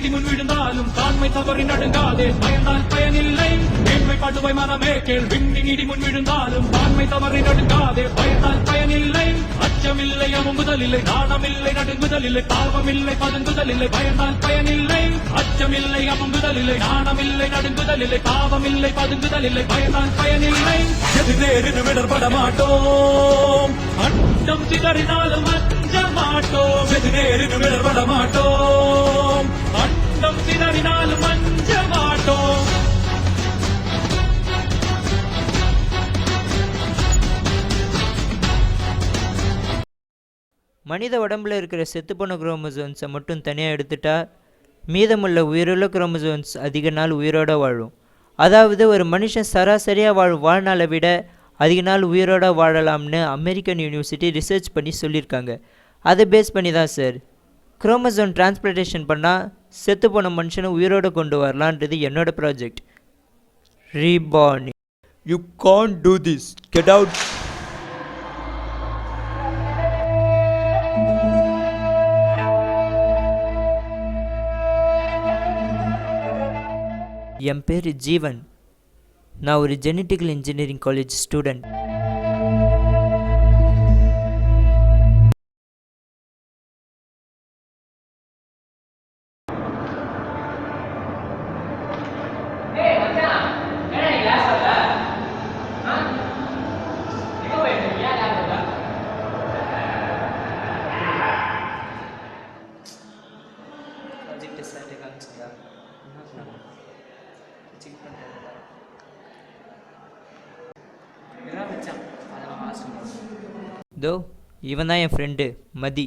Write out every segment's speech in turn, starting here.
இடி முன் விழுந்தாலும் தாண்மை தவறி நடுங்காதே பயந்தால் பயனில்லை மேன்மை படுவை மனமே கேள் விண்ணின் இடி முன் விழுந்தாலும் தாண்மை தவறி நடுங்காதே பயந்தால் பயனில்லை அச்சமில்லை அமுங்குதலில்லை நாணமில்லை நடுங்குதலில்லை பாவமில்லை பதுங்குதலில்லை பயந்தால் பயனில்லை அச்சமில்லை அமுங்குதலில்லை நாணமில்லை நடுங்குதலில்லை பாவமில்லை பதுங்குதலில்லை பயந்தால் பயனில்லை எதிரேறினு விடற்பட மாட்டோம் அண்டம் சிதறினாலும் அஞ்ச மாட்டோம் எதிரேறினு விடற்பட மாட்டோம் அண்டம் சிதறினாலும் அஞ்ச மாட்டோம். மனித உடம்புல இருக்கிற செத்துப்போன குரோமோசோன்ஸை மட்டும் தனியாக எடுத்துட்டா மீதமுள்ள உயிருள்ள குரோமோசோன்ஸ் அதிக நாள் உயிரோட வாழும். அதாவது ஒரு மனுஷன் சராசரியாக வாழும் வாழ்நாளை விட அதிக நாள் உயிரோட வாழலாம்னு அமெரிக்கன் யூனிவர்சிட்டி ரிசர்ச் பண்ணி சொல்லியிருக்காங்க. அதை பேஸ் பண்ணி தான் சார் குரோமோசோன் டிரான்ஸ்பிளான்டேஷன் பண்ணால் செத்துப்போன மனுஷனை உயிரோட கொண்டு வரலான்றது என்னோட project. Reborning. You can't do this, get out. என் பேர் ஜீவன். நான் ஒரு ஜெனட்டிக்கல் இன்ஜினியரிங் காலேஜ் ஸ்டூடெண்ட். தோ இவன் தான் என் ஃப்ரெண்டு மதி.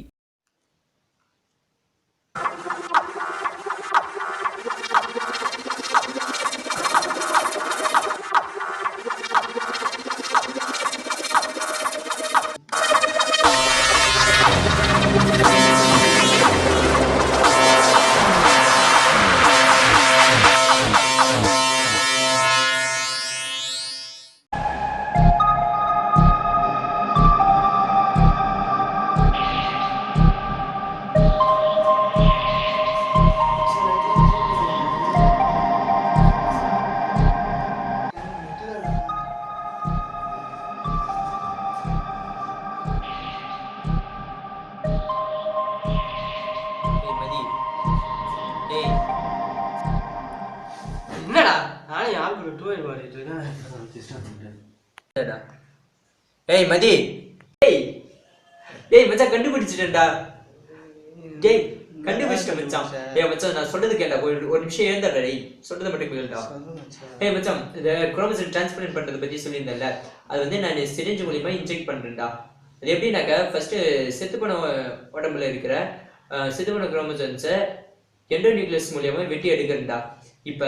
ஏய் மதி, ஏய் ஏய் மச்சான் கண்டுபிடிச்சிட்டேன்டா. டேய் கண்டுபிடிச்சிட்டேன் மச்சான். டேய் மச்சான் நான் சொல்றது கேளடா, ஒரு நிமிஷம் ஏந்தடா. டேய் சொல்றது மட்டும் கேளுடா. ஏய் மச்சான், இந்த குரோமோசோம் டிரான்ஸ்பிளான்ட் பண்றது பத்தி சொல்லியிருந்தேன்ல, அது வந்து நான் சிரிஞ்ச் மூலமா இன்ஜெக்ட் பண்றேன்டா. அது எப்படின்னாக்க ஃபர்ஸ்ட் செத்துப்போன உடம்புல இருக்கிற செத்துப்போன குரோமோசோன்ஸை எண்டோநியூக்ளியஸ் மூலியமா வெட்டி எடுக்கிறேன்டா. இப்போ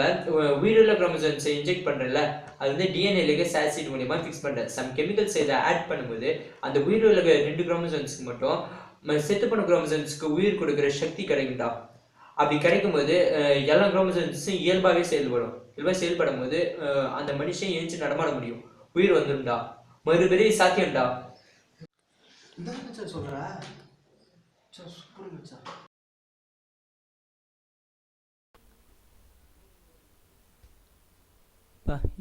உயிருள்ள குரோமோசோன்ஸை இன்ஜெக்ட் பண்றேன்ல, அது வந்து டிஎன்ஏ லிகேஸ் ஆசிட் மூலியமா ஃபிக்ஸ் பண்றேன். சம் கெமிக்கல்ஸ் இதை ஆட் பண்ணும்போது அந்த உயிருள்ள 2 குரோமோசோன்ஸ்க்கு மட்டும் செத்துப்போன குரோமோசோன்ஸ்க்கு உயிர் கொடுக்குற சக்தி கிடைக்கும்டா. அப்படி கிடைக்கும் போது எல்லா குரோமோசோன்ஸும் இயல்பாகவே செயல்படும் போது அந்த மனுஷன் எழுந்து நடமாட முடியும், உயிர் வந்துடும்டா. மறுபெரிய சாத்தியம்டா.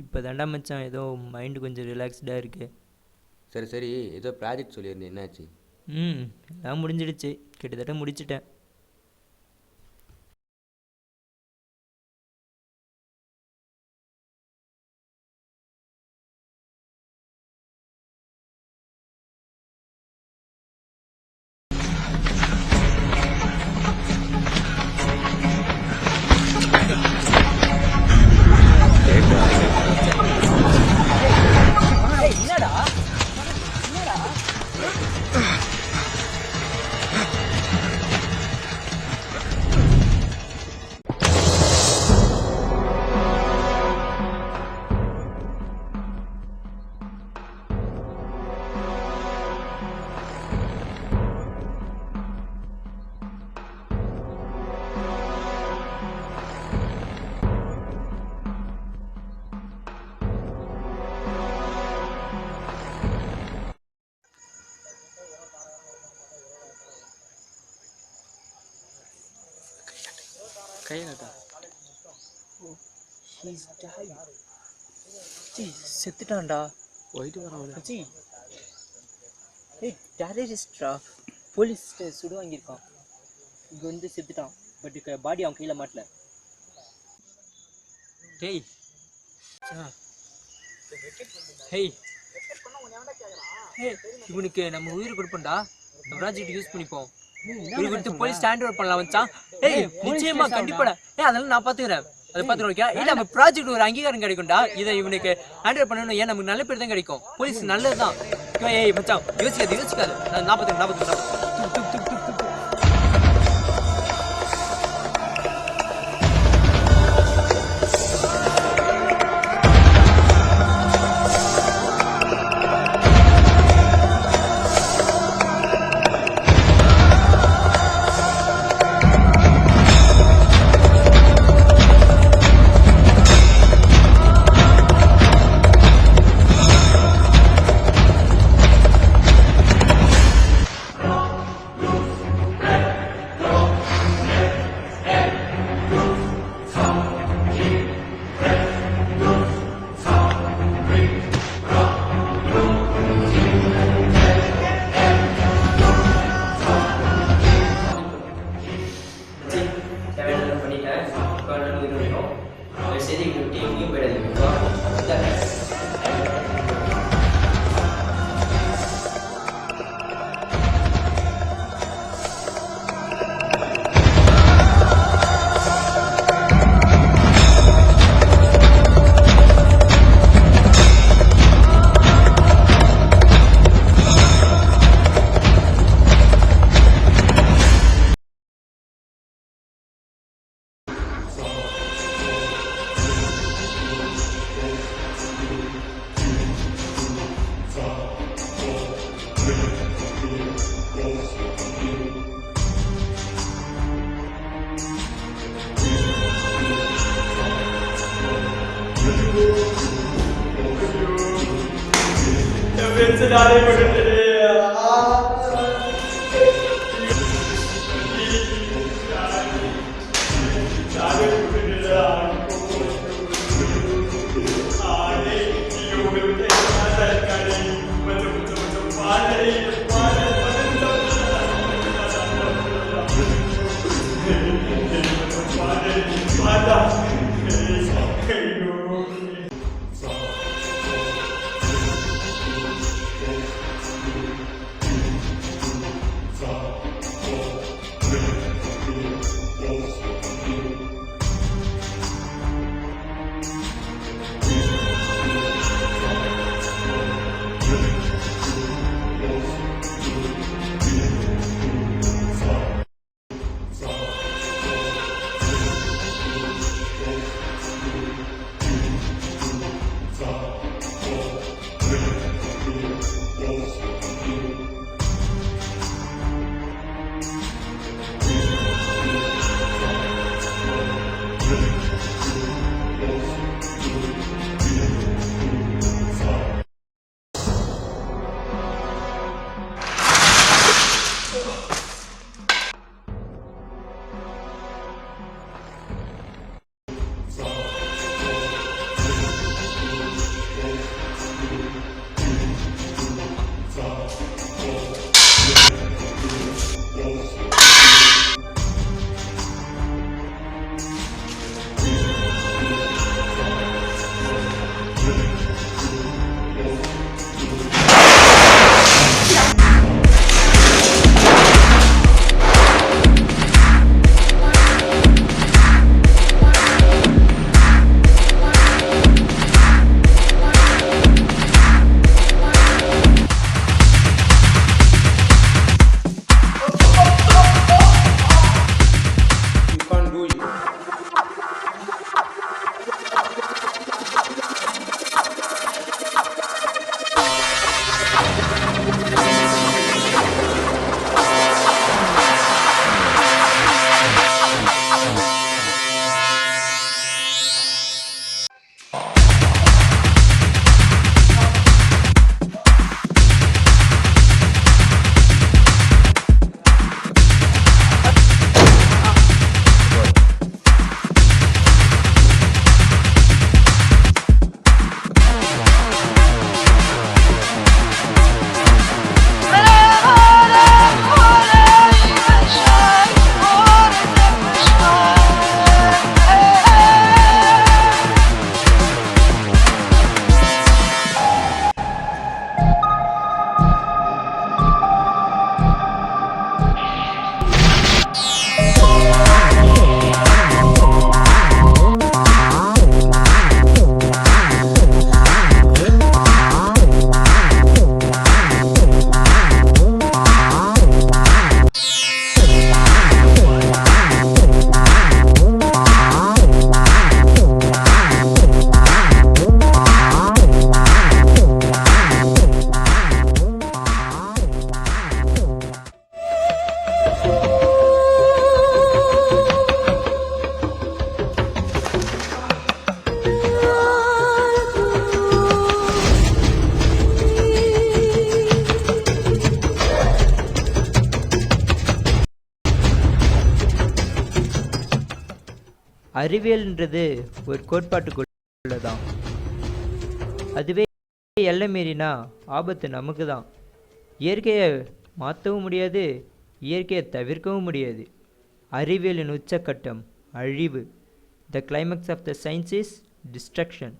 இப்போ தாண்டா மச்சான் ஏதோ மைண்டு கொஞ்சம் ரிலாக்ஸ்டாக இருக்கு. சரி ஏதோ ப்ராஜெக்ட் சொல்லியிருந்தேன், என்னாச்சு? எல்லாம் முடிஞ்சிடுச்சு, கிட்டத்தட்ட முடிச்சிட்டேன். கையை காட்டா. He's died. சி செத்துட்டான்டா. போயிட்டு வரான். சி ஏய் டெரரிஸ்ட்ரா. போலீஸ் சுடு வாங்கியிருக்கான். இங்கே வந்து செத்துட்டான். பட் பாடி அவன் கையில் மாட்டல. டேய் ஹேய் இவனுக்கு நம்ம உயிர் கொடுப்போம்டா. நம்ம ப்ராஜெக்ட் யூஸ் பண்ணிப்போம். இவனுக்கு கொடுத்து போலீஸ் ஸ்டாண்ட் அவுட் பண்ணலாம் வச்சான். ஏய் நிச்சயமா கண்டிப்பாடா. அதெல்லாம் நான் பார்த்துக்கிறேன். அதை பார்த்துருக்கேன். இல்லை நம்ம ப்ராஜெக்ட் ஒரு அங்கீகாரம் கிடைக்கும்டா. இதை இவனுக்கு ஹேண்ட் ஓவர் பண்ணணும். ஏன் நமக்கு நல்ல பேர் தான் கிடைக்கும். போலீஸ் நல்லது தான். ஏய் மச்சான் யோசிக்காது. நான் 40 அறிவியல்ன்றது ஒரு கோட்பாட்டுக்குள்ள தான். அதுவே எல்லை மீறினா ஆபத்து நமக்கு தான். இயற்கையை மாற்றவும் முடியாது, இயற்கையை தவிர்க்கவும் முடியாது. அறிவியலின் உச்சக்கட்டம் அழிவு. The climax of the science is destruction.